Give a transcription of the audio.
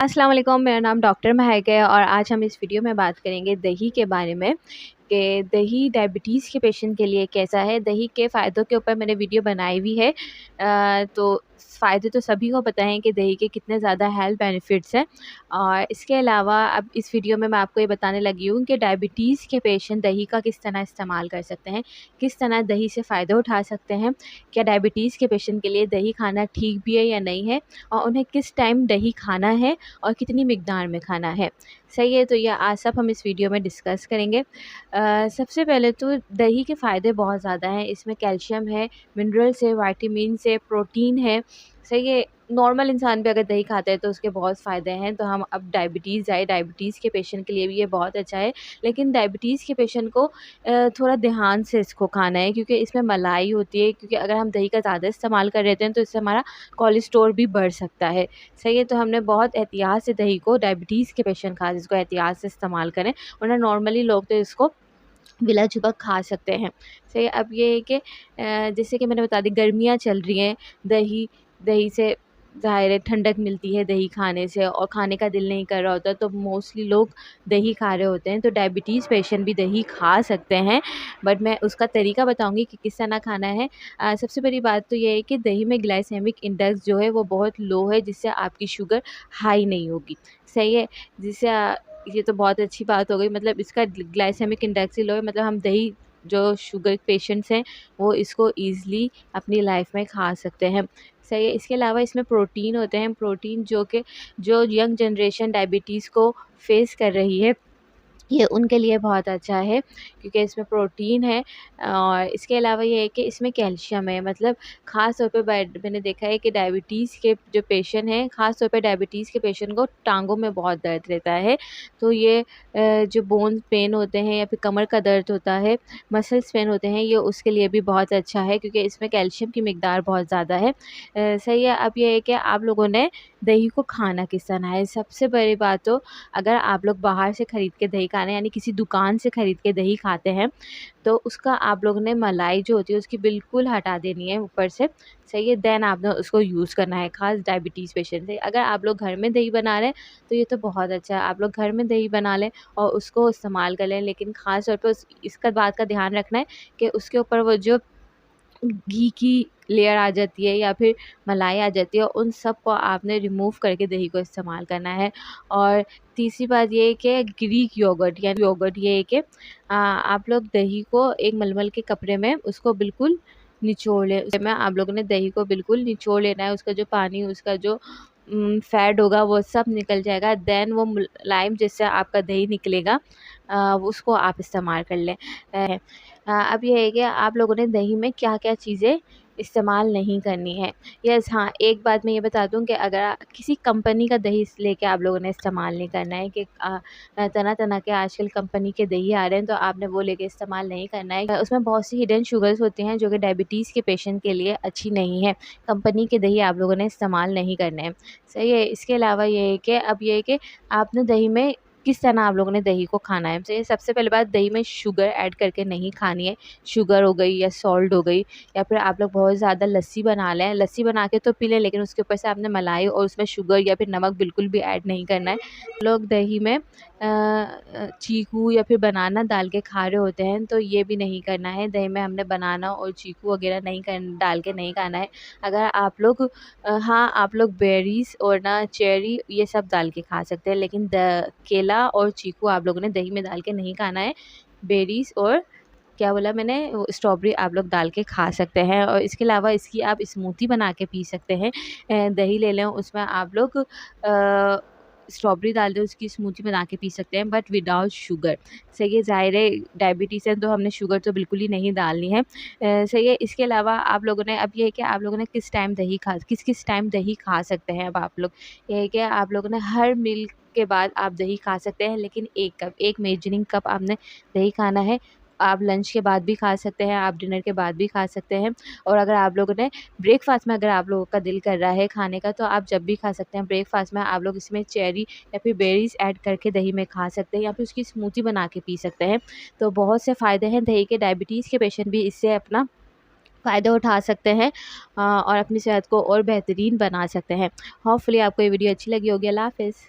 अस्सलाम वालेकुम, मेरा नाम डॉक्टर महक है और आज हम इस वीडियो में बात करेंगे दही के बारे में कि दही डायबिटीज़ के पेशेंट के लिए कैसा है। दही के फ़ायदों के ऊपर मैंने वीडियो बनाई हुई है। तो फ़ायदे तो सभी को पता हैं कि दही के कितने ज़्यादा हेल्थ बेनिफिट्स हैं। और इसके अलावा अब इस वीडियो में मैं आपको ये बताने लगी हूँ कि डायबिटीज़ के पेशेंट दही का किस तरह इस्तेमाल कर सकते हैं, किस तरह दही से फ़ायदा उठा सकते हैं। क्या डायबिटीज़ के पेशेंट के लिए दही खाना ठीक भी है या नहीं है, और उन्हें किस टाइम दही खाना है और कितनी मिकदार में खाना है। सही है, तो ये आज सब हम इस वीडियो में डिस्कस करेंगे। सबसे पहले तो दही के फ़ायदे बहुत ज़्यादा हैं। इसमें कैल्शियम है, मिनरल्स है, विटामिन्स है, प्रोटीन है। सही है, नॉर्मल इंसान भी अगर दही खाता है तो उसके बहुत फ़ायदे हैं। तो हम अब डायबिटीज़ के पेशेंट के लिए भी ये बहुत अच्छा है। लेकिन डायबिटीज़ के पेशेंट को थोड़ा ध्यान से इसको खाना है, क्योंकि इसमें मलाई होती है। क्योंकि अगर हम दही का ज़्यादा इस्तेमाल कर लेते हैं तो इससे हमारा कोलेस्ट्रॉल भी बढ़ सकता है। सही है, तो हमने बहुत एहतियात से दही को, डायबिटीज़ के पेशेंट खास इसको एहतियात से इस्तेमाल करें, वरना नॉर्मली लोग तो इसको बिला-झुबक खा सकते हैं। सही है, अब ये है कि जैसे कि मैंने बता दी, गर्मियाँ चल रही हैं, दही दही से ज़ाहिर है ठंडक मिलती है दही खाने से, और खाने का दिल नहीं कर रहा होता तो मोस्टली लोग दही खा रहे होते हैं। तो डायबिटीज़ पेशेंट भी दही खा सकते हैं, बट मैं उसका तरीका बताऊँगी कि किस तरह खाना है। सबसे बड़ी बात तो ये है कि दही में ग्लाइसेमिक इंडेक्स जो है वो बहुत लो है, जिससे आपकी शुगर हाई नहीं होगी। सही है, जिससे ये तो बहुत अच्छी बात हो गई। मतलब इसका ग्लाइसेमिक इंडेक्स ही लो है, मतलब हम दही, जो शुगर पेशेंट्स हैं वो इसको ईज़िली अपनी लाइफ में खा सकते हैं। सही है, इसके अलावा इसमें प्रोटीन होते हैं। प्रोटीन जो यंग जनरेशन डायबिटीज़ को फेस कर रही है, ये उनके लिए बहुत अच्छा है, क्योंकि इसमें प्रोटीन है। और इसके अलावा ये है कि इसमें कैल्शियम है। मतलब ख़ास तौर पे मैंने देखा है कि डायबिटीज़ के जो पेशेंट हैं, ख़ास तौर पे डायबिटीज़ के पेशेंट को टाँगों में बहुत दर्द रहता है। तो ये जो बोन्स पेन होते हैं या फिर कमर का दर्द होता है, मसल्स पेन होते हैं, ये उसके लिए भी बहुत अच्छा है, क्योंकि इसमें कैल्शियम की मिकदार बहुत ज़्यादा है। सही है, अब ये है कि आप लोगों ने दही को खाना किस तरह है। सबसे बड़ी बात तो, अगर आप लोग बाहर से ख़रीद के दही खा रहे हैं, यानी किसी दुकान से ख़रीद के दही खाते हैं, तो उसका आप लोगों ने मलाई जो होती है उसकी बिल्कुल हटा देनी है ऊपर से। सही है, देन आपने उसको यूज़ करना है, ख़ास डायबिटीज़ पेशेंट से। अगर आप लोग घर में दही बना रहे हैं तो ये तो बहुत अच्छा है, आप लोग घर में दही बना लें और उसको इस्तेमाल कर लें। लेकिन ख़ास तौर पे इसका बात का ध्यान रखना है कि उसके ऊपर वो जो घी की लेयर आ जाती है या फिर मलाई आ जाती है, उन सब को आपने रिमूव करके दही को इस्तेमाल करना है। और तीसरी बात ये है कि ग्रीक योगर्ट, यानी योगर्ट, ये है कि आप लोग दही को एक मलमल के कपड़े में उसको बिल्कुल निचोड़ लें। उसमें आप लोगों ने दही को बिल्कुल निचोड़ लेना है। उसका जो पानी, उसका जो फैट होगा वो सब निकल जाएगा। देन वो मुलायम जिससे आपका दही निकलेगा, उसको आप इस्तेमाल कर लें। अब ये है कि आप लोगों ने दही में क्या-क्या चीज़ें इस्तेमाल नहीं करनी है। यस हाँ, एक बात मैं ये बता दूँ कि अगर किसी कंपनी का दही लेके आप लोगों ने इस्तेमाल नहीं करना है, कि तरह-तरह के आजकल कंपनी के दही आ रहे हैं, तो आपने वो लेके इस्तेमाल नहीं करना है। उसमें बहुत सी हिडन शुगर्स होती हैं जो कि डायबिटीज़ के पेशेंट के लिए अच्छी नहीं है। कंपनी के दही आप लोगों ने इस्तेमाल नहीं करने हैं। सही है, इसके अलावा ये है कि अब ये है कि आपने दही में किस तरह आप लोगों ने दही को खाना है। तो सबसे पहली बात, दही में शुगर ऐड करके नहीं खानी है। शुगर हो गई या सॉल्ट हो गई, या फिर आप लोग बहुत ज़्यादा लस्सी बना लें, लस्सी बना के तो पी लें, लेकिन उसके ऊपर से आपने मलाई और उसमें शुगर या फिर नमक बिल्कुल भी ऐड नहीं करना है। लोग दही में चीकू या फिर बनाना डाल के खा रहे होते हैं, तो ये भी नहीं करना है। दही में हमने बनाना और चीकू वगैरह नहीं डाल के नहीं खाना है। अगर आप लोग हाँ, आप लोग बेरीज़ और ना चेरी ये सब डाल के खा सकते हैं, लेकिन केला और चीकू आप लोगों ने दही में डाल के नहीं खाना है। बेरीज़ और क्या बोला मैंने, वो स्ट्रॉबेरी आप लोग डाल के खा सकते हैं। और इसके अलावा इसकी आप स्मूदी बना के पी सकते हैं। दही ले लें, उसमें आप लोग स्ट्रॉबेरी डाल दें, उसकी स्मूदी बना के पी सकते हैं, बट विदाउट शुगर। सही है, ज़ाहिर है डायबिटीज़ है तो हमने शुगर तो बिल्कुल ही नहीं डालनी है। सही है, इसके अलावा आप लोगों ने, अब ये है कि आप लोगों ने किस टाइम दही खा सकते हैं। अब आप लोग, ये है कि आप लोगों ने हर मील के बाद आप दही खा सकते हैं, लेकिन 1 कप, 1 मेजरिंग कप आपने दही खाना है। आप लंच के बाद भी खा सकते हैं, आप डिनर के बाद भी खा सकते हैं। और अगर आप लोगों ने ब्रेकफ़ास्ट में, अगर आप लोगों का दिल कर रहा है खाने का, तो आप जब भी खा सकते हैं। ब्रेकफ़ास्ट में आप लोग इसमें चेरी या फिर बेरीज़ ऐड करके दही में खा सकते हैं, या फिर उसकी स्मूदी बना के पी सकते हैं। तो बहुत से फ़ायदे हैं दही के। डायबिटीज़ के पेशेंट भी इससे अपना फ़ायदा उठा सकते हैं, और अपनी सेहत को और बेहतरीन बना सकते हैं। होपफुली आपको ये वीडियो अच्छी लगी होगी। अल्लाह हाफ़िज़।